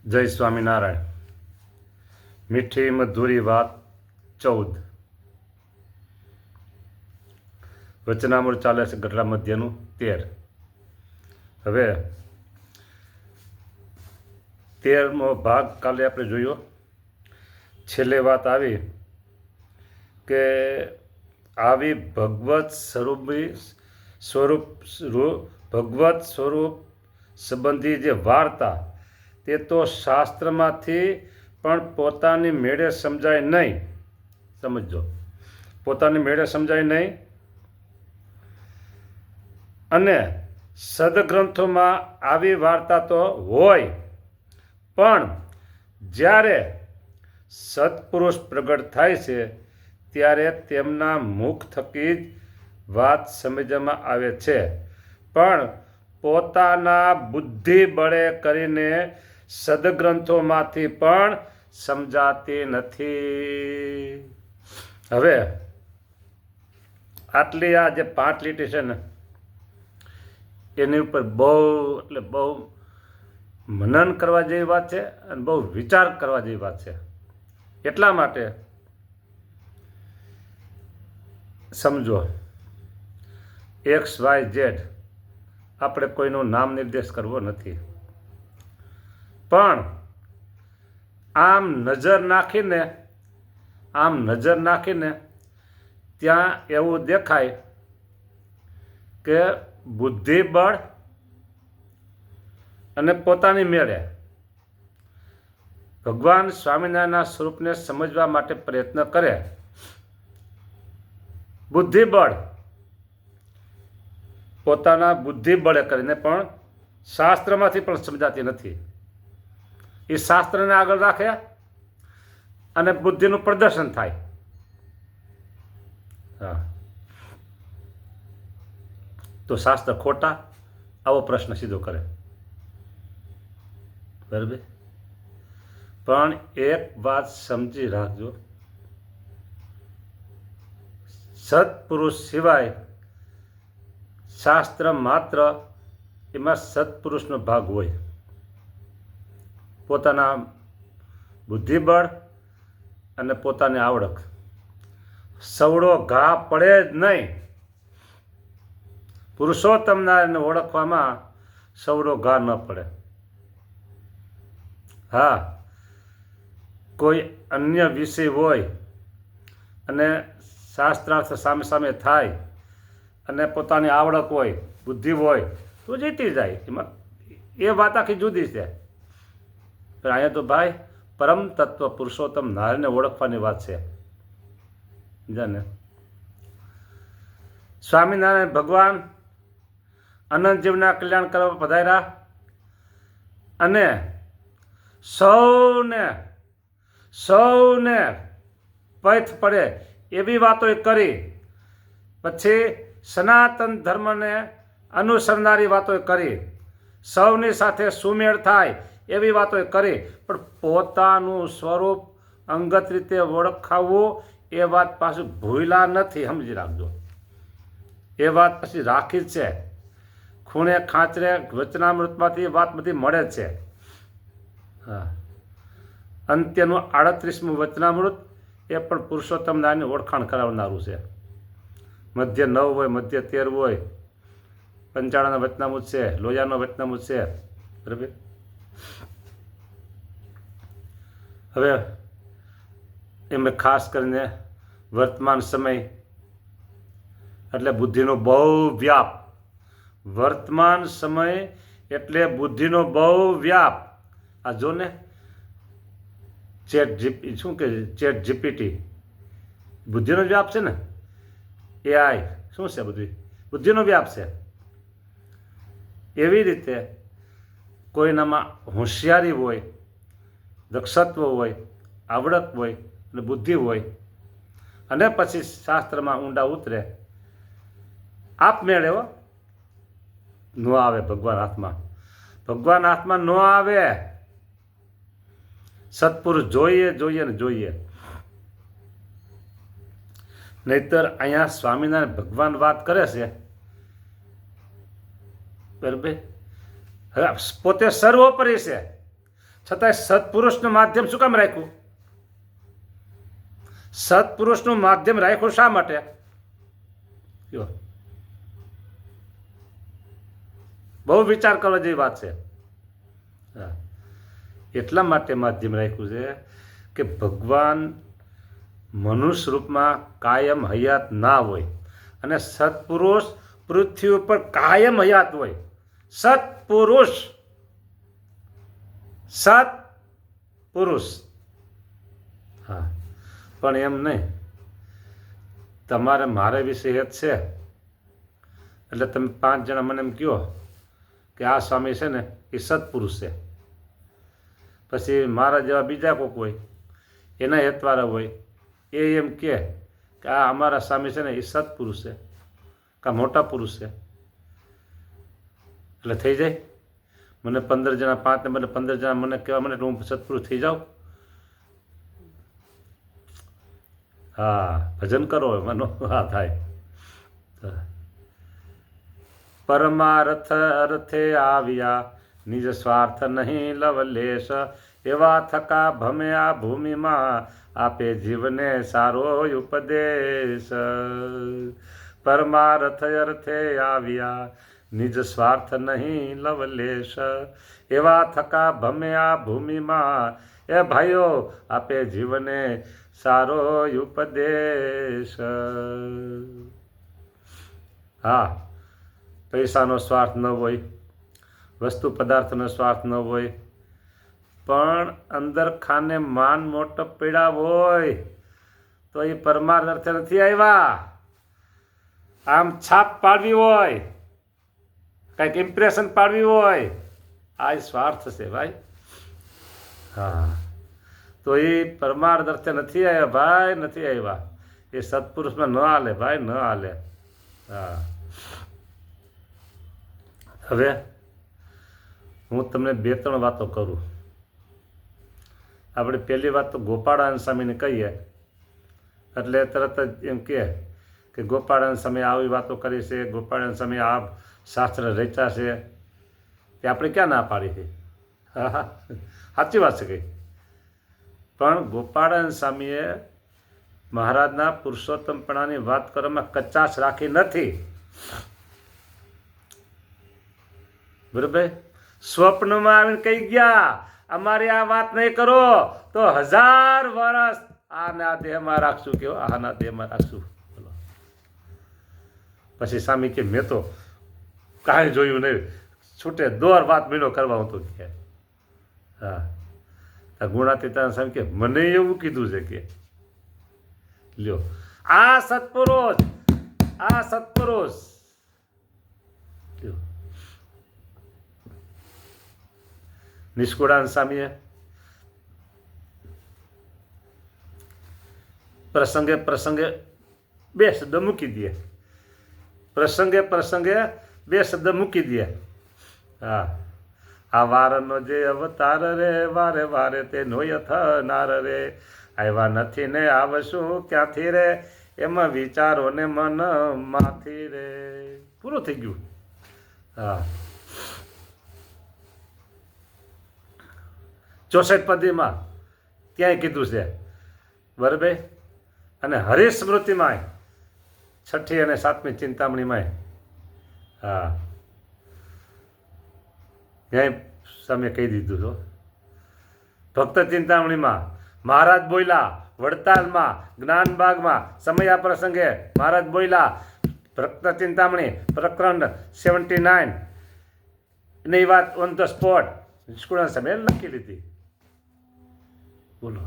જય સ્વામિનારાયણ. મીઠી મધુરી વાત 14. વચનામૃત ચાલે છે ગઢડા મધ્યનું 13. હવે 13મો ભાગ કાલે આપણે જોયો. છેલ્લે વાત આવી કે આવી ભગવત સ્વરૂપ સંબંધી જે વાર્તા તે તો શાસ્ત્રમાંથી પણ પોતાની મેળે સમજાય નહીં. સમજો, પોતાની મેળે સમજાય નહીં. અને સદગ્રંથોમાં આવી વાર્તા તો હોય, પણ જ્યારે સત્પુરુષ પ્રગટ થાય છે ત્યારે તેમના મુખ થકી જ વાત સમજવામાં આવે છે, પણ પોતાના બુદ્ધિ બળે કરીને સદગ્રંથોમાંથી પણ સમજાતી નથી. હવે આટલી આ જે 5 લીટી છે ને, એની ઉપર બહુ મનન કરવા જેવી વાત છે અને બહુ વિચાર કરવા જેવી વાત છે. એટલા માટે સમજો, XYZ આપણે કોઈનું નામ નિર્દેશ કરવો નથી, પણ આમ નજર નાખીને ત્યાં એવું દેખાય કે બુદ્ધિબળ અને પોતાની મેળે ભગવાન સ્વામિનારાયણના સ્વરૂપને સમજવા માટે પ્રયત્ન કરે. બુદ્ધિબળ પોતાના બુદ્ધિબળે કરીને પણ શાસ્ત્રમાંથી પણ સમજાતી નથી. એ શાસ્ત્રને આગળ રાખે અને બુદ્ધિનું પ્રદર્શન થાય. હા, તો શાસ્ત્ર ખોટા? આવો પ્રશ્ન સીધો કરે. બરાબર? પણ એક વાત સમજી રાખજો, સત્પુરુષ સિવાય શાસ્ત્ર માત્ર એમાં સત્પુરુષનો ભાગ હોય. પોતાના બુદ્ધિબળ અને પોતાની આવડત, સવડો ઘા પડે જ નહીં. પુરુષોત્તમ નારાયણને ઓળખવામાં સવડો ઘા ન પડે. હા, કોઈ અન્ય વિષય હોય અને શાસ્ત્રાર્થ સામે સામે થાય અને પોતાની આવડત હોય, બુદ્ધિ હોય, તો જીતી જાય. એમાં એ વાત આખી જુદી છે. પણ અહીંયા તો ભાઈ પરમ તત્વ પુરુષોત્તમ નારાયણને ઓળખવાની વાત છે. જાને સ્વામિનારાયણ ભગવાન અનંત જીવના કલ્યાણ કરવા પધાર્યા અને સૌને પૈથ પડે એવી વાતો કરી. પછી સનાતન ધર્મને અનુસરનારી વાતો કરી, સૌની સાથે સુમેળ થાય એવી વાતો કરી, પણ પોતાનું સ્વરૂપ અંગત રીતે ઓળખાવવું એ વાત પાછું ભૂલા નથી. સમજી રાખજો, એ વાત પછી રાખી જ છે. ખૂણે ખાંચરે વચનામૃતમાંથી વાત બધી મળે જ છે. હા, અંત્યનું 38મું વચનામૃત એ પણ પુરુષોત્તમ નારાયણની ઓળખાણ કરાવનારું છે. મધ્ય 9 હોય, મધ્ય 13 હોય, પંચાળાના વચનામૃત છે, લોયાનો વચનામૃત છે. બરાબર? હવે એમાં ખાસ કરીને વર્તમાન સમય એટલે બુદ્ધિનો બહુ વ્યાપ. વર્તમાન સમય એટલે બુદ્ધિનો બહુ વ્યાપ. આ જો ને, ચેટ જીપીટી બુદ્ધિનો વ્યાપ છે ને. AI શું છે? બધું બુદ્ધિનો વ્યાપ છે. એવી રીતે કોઈનામાં હોશિયારી હોય, દક્ષત્વ હોય, આવડત હોય અને બુદ્ધિ હોય, અને પછી શાસ્ત્રમાં ઊંડા ઉતરે, આપમેળે ન આવે ભગવાન હાથમાં ન આવે. સત્પુરુષ જોઈએ. નહીતર અહીંયા સ્વામિનારાયણ ભગવાન વાત કરે છે, બરાબર? હવે પોતે સર્વોપરી છે, છતાંય સત્પુરુષનું માધ્યમ શું કામ રાખ્યું? સત્પુરુષનું માધ્યમ રાખ્યું શા માટે? બહુ વિચાર કરવા જેવી વાત છે. એટલા માટે માધ્યમ રાખ્યું છે કે ભગવાન મનુષ્ય રૂપમાં કાયમ હયાત ના હોય અને સત્પુરુષ પૃથ્વી ઉપર કાયમ હયાત હોય. સત્પુરુષ, સત્પુરુષ. હા, પણ એમ નહીં. તમારે મારે વિશે હેત છે એટલે તમે 5 જણા મને એમ કહો કે આ સ્વામી છે ને એ સત્પુરુષ છે. પછી મારા જેવા બીજા કોઈક હોય, એના હેતવાળા હોય, એ એમ કે આ અમારા સ્વામી છે ને એ સત્પુરુષ છે, કા મોટા પુરુષ છે. એટલે થઈ જાય. મને 15 જણા, 5 ને મને 15 જણા મને કહેવા મને હું સત્પુરુષ થઈ જાઉં. હા, ભજન કરો મનો હા થાય. પરમાર્થ અર્થે આવ્યા નિજ સ્વાર્થ નહીં લવલેશ, એવા થકા ભમ્યા ભૂમિમાં આપે જીવને સારો ઉપદેશ. પરમાર્થ અર્થે આવ્યા નિજ સ્વાર્થ નહીં લવલેશ, એવા થકા ભમ્યા ભૂમિમાં એ ભાઈઓ આપે જીવને સારો ઉપદેશ. હા, પૈસાનો સ્વાર્થ ન હોય, વસ્તુ પદાર્થનો સ્વાર્થ ન હોય, પણ અંદર ખાને માન મોટપ પીડા હોય તો એ પરમાર્થ અર્થે નથી આવ્યા. આમ છાપ પાડવી હોય, કંઈક ઇમ્પ્રેશન પાડવી હોય, આ સ્વાર્થ છે ભાઈ. હા, તો એ પરમાર્થ અર્થે નથી આવ્યા ભાઈ, નથી આવ્યા. એ સત્પુરુષમાં ન હાલે ભાઈ, ન હાલે. હા, હવે હું તમને 2-3 વાતો કરું. આપણે પહેલી વાત તો ગોપાળાનંદ સ્વામીને કહીએ એટલે તરત જ એમ કે ગોપાળાનંદ સ્વામી આવી વાતો કરી છે, ગોપાળાનંદ સ્વામી આ શાસ્ત્ર રચ્યા છે, તે આપણે ક્યાં ના પાડી છે? હા હા, સાચી વાત છે. કંઈ પણ ગોપાળાનંદ સ્વામીએ મહારાજના પુરુષોત્તમપણાની વાત કરવામાં કચાશ રાખી નથી. બરાબર? સ્વપ્નમાં આવીને કહી ગયા અમારી આ વાત નહીં કરો તો 1000 વર્ષ આના દેહમાં રાખશું. કેવો આના દેહમાં રાખશું. પછી સ્વામી કે મેં તો કાંઈ જોયું નહીં, છૂટે દોર વાત મીનો કરવા હું તો કે. હા, ગુણાતીતાનંદ સ્વામી કે મને એવું કીધું છે કે લ્યો આ સત્પુરુષ, આ સત્પુરુષ. નિષ્કુળાનંદ સ્વામીએ પ્રસંગે પ્રસંગે 2 શબ્દ મૂકી દે. પ્રસંગે પ્રસંગે 2 શબ્દ મૂકી દે. હા, આ વારનો જે અવતાર રે વારે વારે તે નોય થનાર રે, આવ્યા નથી ને આવશું ક્યાંથી રે, એમાં વિચારો ને મન માંથી રે. પૂરું થઈ ગયું. હા, 64 પદીમાં ક્યાંય કીધું છે. બરાબર? અને હરિસ્મૃતિમાં 6ઠી અને 7મી ચિંતામણીમાં હા ક્યાંય સામે કહી દીધું છો. ભક્ત ચિંતામણીમાં મહારાજ બોલ્યા, વડતાલમાં જ્ઞાનબાગમાં સમયા પ્રસંગે મહારાજ બોલ્યા. ભક્ત ચિંતામણી પ્રકરણ 79 ની વાત ઓન ધ સ્પોટ નિષ્કુળાનંદ સ્વામીએ લખી લીધી. બોલો,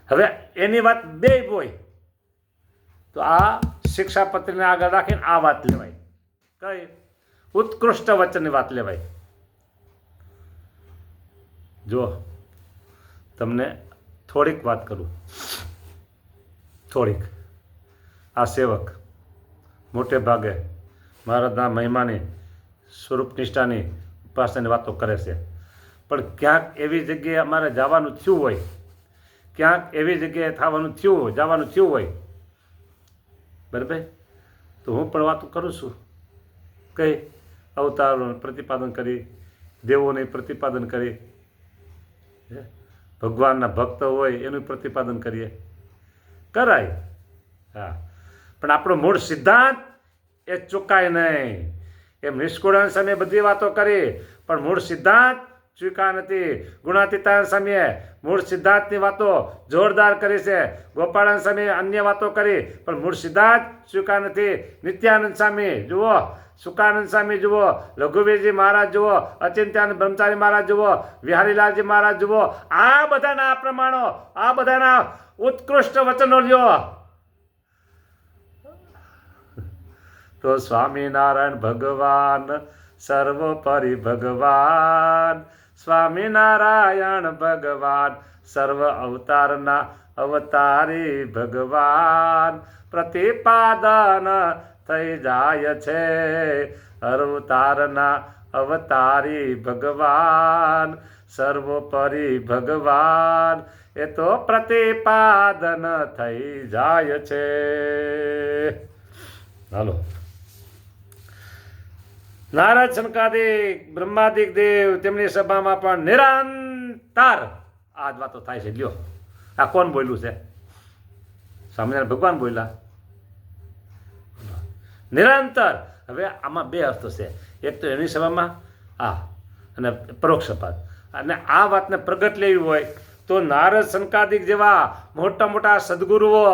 હવે એની વાત 2 હોય તો આ શિક્ષાપત્રીને આગળ રાખીને આ વાત લેવાય. કઈ ઉત્કૃષ્ટ વચનની વાત લેવાય. જો તમને થોડીક વાત કરું, થોડીક. આ સેવક મોટે ભાગે મહારાજના મહિમાની સ્વરૂપ નિષ્ઠાની ઉપાસનાની વાતો કરે છે, પણ ક્યાંક એવી જગ્યાએ અમારે જવાનું થયું હોય, ક્યાંક એવી જગ્યાએ થવાનું થયું હોય, જવાનું થયું હોય, બરાબર, તો હું પણ વાતો કરું છું. કઈ અવતારોનું પ્રતિપાદન કરી દેવોને પ્રતિપાદન કરીએ, ભગવાનના ભક્ત હોય એનું પ્રતિપાદન કરીએ, કરાય. હા, પણ આપણો મૂળ સિદ્ધાંત એ ચૂકાય નહીં. એમ નિષ્કુળાન સામે બધી વાતો કરી પણ મૂળ સિદ્ધાંત ચૂકા નથી. ગુણાતીતાન સામે મૂળ સિદ્ધાંતની વાતો જોરદાર કરી છે. ગોપાળાન સામે અન્ય વાતો કરી પણ મૂળ સિદ્ધાંત ચૂકા નથી. નિત્યાનંદ સ્વામી જુઓ, સુકાનંદ સ્વામી જુઓ, લઘુવીરજી મહારાજ જુઓ, અચિંત્યાનંદ બ્રહ્મચારી મહારાજ જુઓ, વિહારીલાલજી મહારાજ જુઓ. આ બધાના આ પ્રમાણો, આ બધાના ઉત્કૃષ્ટ વચનો લ્યો તો સ્વામિનારાયણ ભગવાન સર્વોપરી ભગવાન, સ્વામિનારાયણ ભગવાન સર્વ અવતારના અવતારી ભગવાન, પ્રતિપાદન થઈ જાય છે અવતારના અવતારી ભગવાન, સર્વોપરી ભગવાન એ તો પ્રતિપાદન થઈ જાય છે. હાલો, નારદ સનકાદિક બ્રહ્માદિક દેવ તેમની સભામાં પણ નિરંતર આ જ વાતો થાય છે. લ્યો, આ કોણ બોલ્યું છે? સ્વામિનારાયણ ભગવાન બોલ્યા નિરંતર. હવે આમાં બે અર્થ છે. એક તો એની સભામાં આ અને પરોક્ષ સભા. અને આ વાતને પ્રગટ લેવી હોય તો નારદ સનકાદિક જેવા મોટા મોટા સદગુરુઓ,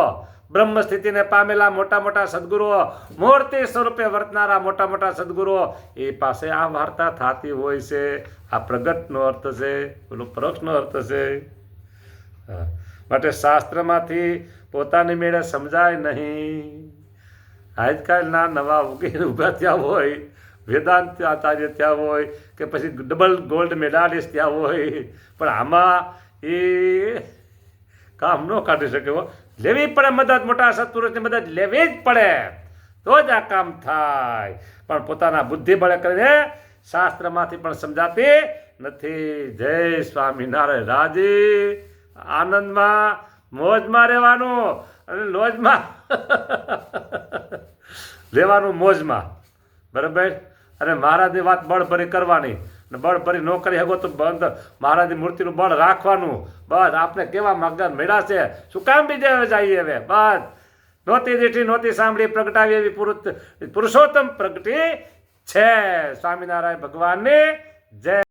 બ્રહ્મ સ્થિતિને પામેલા મોટા મોટા સદગુરુઓ, મૂર્તિ સ્વરૂપે વર્તનારા મોટા મોટા સદગુરુઓ, એ પાસે આ વાર્તા થતી હોય છે. આ પ્રગટનો અર્થ છે, પેલો પરોક્ષનો અર્થ છે. માટે શાસ્ત્રમાંથી પોતાની મેળે સમજાય નહીં. આજકાલના નવા ઊભા થયા હોય, વેદાંત આચાર્ય થયા હોય કે પછી ડબલ ગોલ્ડ મેડાલિસ્ટ થયા હોય, પણ આમાં એ કામ ન કાઢી શકે. લેવી પડે મદદ, મોટા સત્પુરુષની મદદ લેવી જ પડે તો જ આ કામ થાય. પણ પોતાના બુદ્ધિ બળે કરીને શાસ્ત્રમાંથી પણ સમજાતી નથી. જય સ્વામિનારાયણ. રાજી આનંદમાં મોજમાં રહેવાનું અને લોજમાં લેવાનું, મોજમાં, બરાબર. અને મહારાજની વાત બળભરી કરવાની, ને બળભરી ન કરી શકો તો બંધ મહારાજની મૂર્તિનું બળ રાખવાનું. બસ આપણે કેવા માર્ગદર્શન મળ્યા છે, શું કામ બીજે જઈએ? હવે બસ નહોતી દીઠી નહોતી સાંભળી પ્રગટાવી એવી પુરુષોત્તમ પ્રગટી છે. સ્વામિનારાયણ ભગવાનની જય.